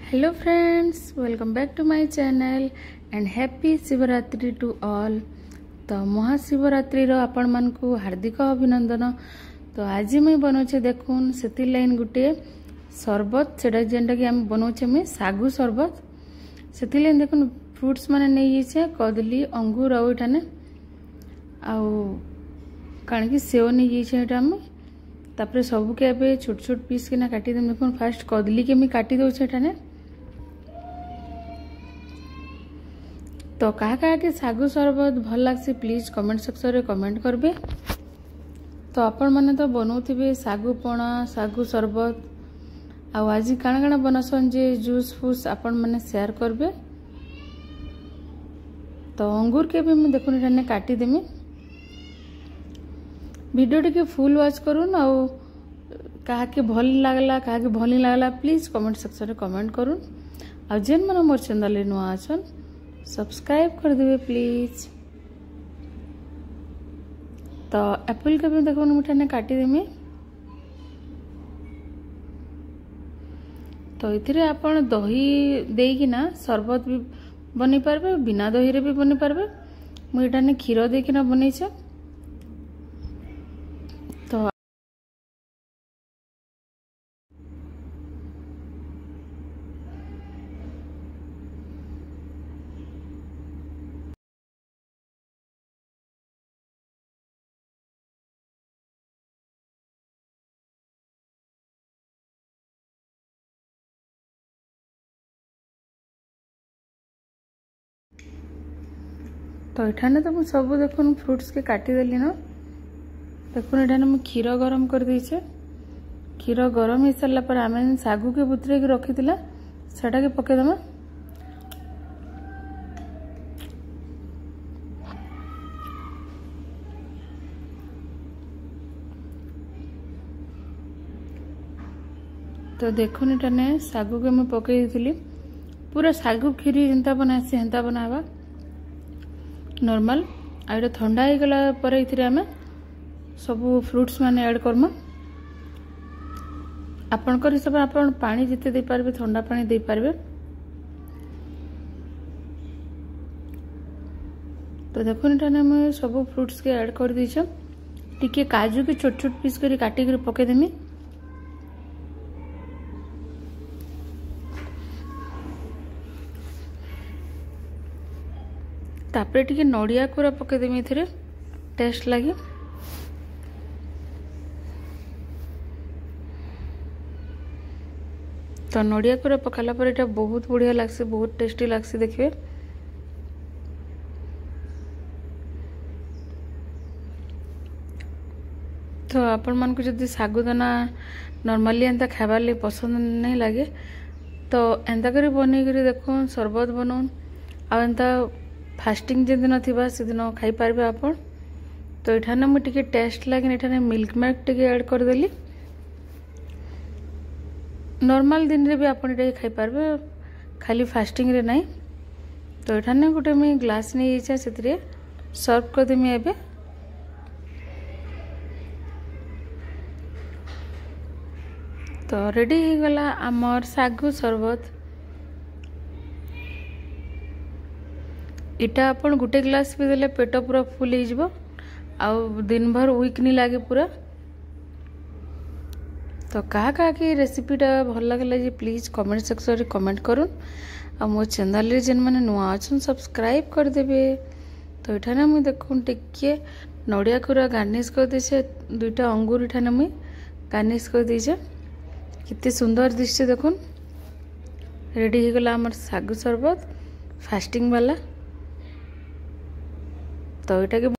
Hello friends, welcome back to my channel and happy Shivratri to all. तो महाशिवरात्रि आपण मानकु हार्दिक अभिनंदन। तो आज मैं बनाऊे देखून से लाइन गोटे सरबत से जेनटा कि आम बनाऊे सागु सरबत। से लाइन देखुन फ्रुट्स माने नहीं जाइए कदली अंगूर आने कण कि सेव नहीं जाइए तापर सबके ए छोट छोट पीस किना काटी देम। देखो फास्ट कदली के मी काटी दो छेठाने। तो क्या क्या सागु सरबत भल लगे प्लीज कमेंट सेक्शन रे कमेंट करबे। तो आपण माने तो बनाउथिबे सागु पणा सागु सरबत आज काଣା काଣା बनासन जे जूस फूस आपण माने शेयर करबे। तो अंगूर के भी मैं देखुन ठाने काटी देमी। वीडियो टी फुल वॉच करूँ क्या भल लगला क्या भल नहीं लगला प्लीज कमेंट सेक्शन रे कमेंट करूँ। आ जेन मन मोर चैनल नुआ अछन सब्सक्राइब कर देवे प्लीज। तो एप्पल के भी देखो मुझे काटी देमी। तो इथिरे आपण दही देकिना सरबत भी बनी पारबे बिना दही रे भी बनी पारबे। मुझे क्षीर देकिना बनईछे। तो एठाने तो मुझे सब देखुन फ्रुट्स के काटी देली ना। देखुन एठाने मुझे क्षीर गरम कर दीचे। क्षीर गरम हो सारा पर आम सागु के बुतरे के रखी सेटा के पकेदमा। तो देखुन एठाने सागु के मुझे पकई दी पूरा सागु खीरी जेनता बनासी हेन्ता बनावा नॉर्मल। आइटा ठंडा हो गला पर इथिरे आमे सब फ्रुट्स माने ऐड करमा। आपनकर हिसाब आपन पानी जिते दे पारबे ठंडा पानी दे पारबे। तो देखो एठाने मैं सब फ्रुट्स के ऐड कर दीछ। टिके काजू के छोट छोट पीस करी काटी कर पके देमी। तापरे टिके नड़िया कोरा पकेदेमी इथिरे टेस्ट लगे। तो नड़िया कोरा पकाला पर एटा बहुत बढ़िया लागसे बहुत टेस्टी लागसे देखिए। तो आपण मान को जदि सागुदाना नॉर्मली एंता खाबार लिए पसंद नहीं लगे तो एंता करी बनै करी देखो सरबत बनाऊन आ एंता फास्टिंग जिन दिन थी से दिन खाई पारे आपन। तो एठाने मुझे टेस्ट लगे एठाने मिल्क मेड टे ऐड करदेली। नॉर्मल दिन रे भी आपन एटा खाई पारे खाली फास्टिंग रे नहीं। तो एठाने गोटे मुझे ग्लास नहीं जाइए से सर्व कर देमी एबे। तो रेडी हो गला आमर सागु सरबत। इटा अपन गोटे ग्लास पी देले पेट पूरा फुल हो दिन भर वीक नहीं लगे पूरा। तो क्या कि रेसिपीटा भल लगला जी प्लीज कमेंट सेक्शन रे कमेंट करूँ। आ मो चैनल रे जेन माने नुआ अछन सब्सक्राइब कर देबे। तो एठाने मुझे देखुन टिके नड़िया कोरा गार्निश कर देछे। दुईटा अंगूर एठाने मुझे गार्निश कर देछे कितने सुंदर दिशे देखुन। रेडी हो गला हमर सागु सरबत फास्टिंग वाला। तो ये